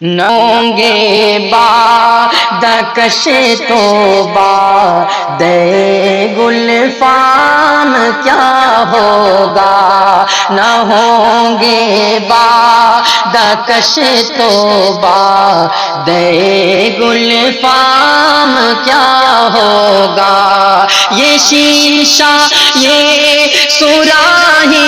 نہ ہوں گے بادکش توبہ دے گلفام کیا ہوگا، نہ ہوں گے بادکش توبہ دے گلفام کیا ہوگا، یہ شیشہ یہ صراحی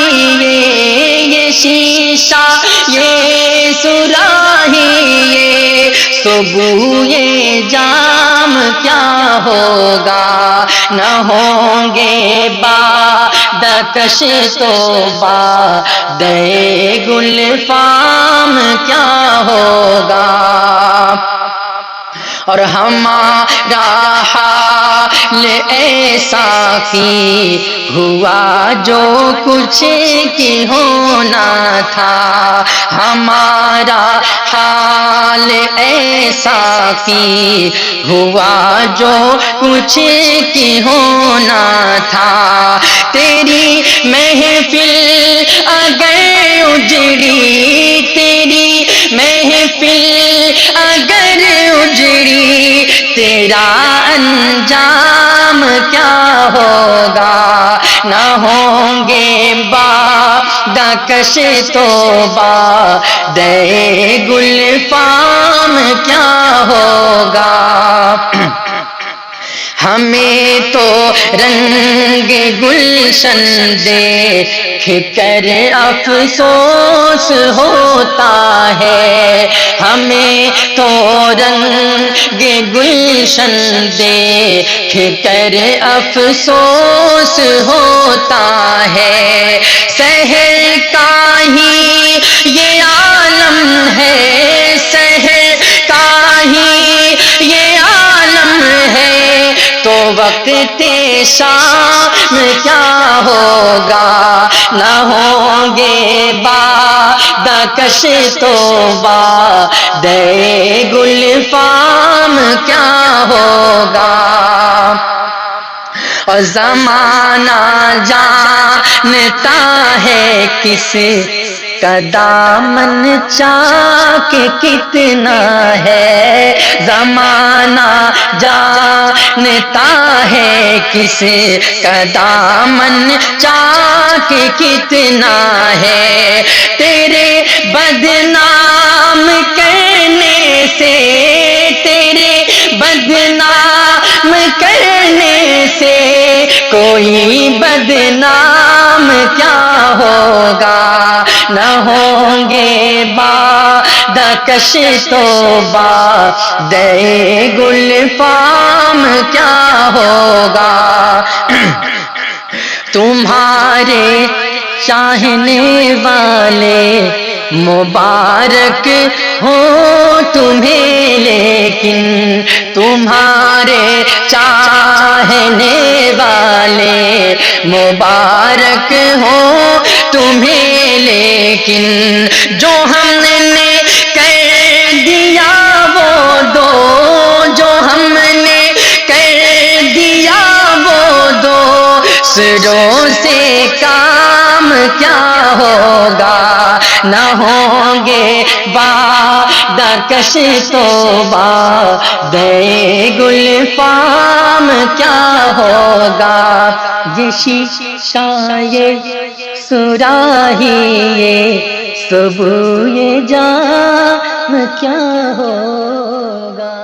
یہ شیشہ یہ صراحی یہ سبوئے جام کیا ہوگا، نہ ہوں گے بادکش توبہ دے گلفام کیا ہوگا، اور ہمارا حال ایسا کی ہوا جو کچھ کی ہونا تھا، ہمارا حال ایسا کی ہوا جو کچھ کی ہونا تھا، تیری محفل اگر اجڑی تیری محفل اگر اجڑی تیرا انجام کیا ہوگا، نہ ہوں گے بادکش توبہ دے گلفام کیا ہوگا، ہمیں تو رنگ گلشن دیکھ کر افسوس ہوتا ہے، ہمیں تو رنگ گلشن دیکھ کر افسوس ہوتا ہے، سحر کا ہی یہ عالم ہے، سحر کا ہی یہ عالم ہے، تو وقت شام کیا ہوگا، نہ ہوں گے بادکش توبہ دے گلفام کیا ہوگا، اور زمانہ جانتا ہے کس کا دامن چاک کتنا ہے، زمانہ جانتا ہے کس کا دامن چاک کتنا ہے، تیرے بدنام کرنے سے تیرے بدنام کرنے سے کوئی بدنام کیا ہوگا، نہ ہوں گے بادکش توبہ دے گلفام کیا ہوگا، تمہارے چاہنے والے مبارک ہو تمہیں، لیکن تمہارے چاہنے والے مبارک ہو تمہیں، لیکن جو ہم نے کر دیا وہ دو، جو ہم نے کر دیا وہ دو، سروں سے کام کیا ہوگا، نہ ہوں گے بادکش توبہ دے گلفام کیا ہوگا، یہ شیشہ یہ صراحی یہ سبوئے جام کیا ہوگا۔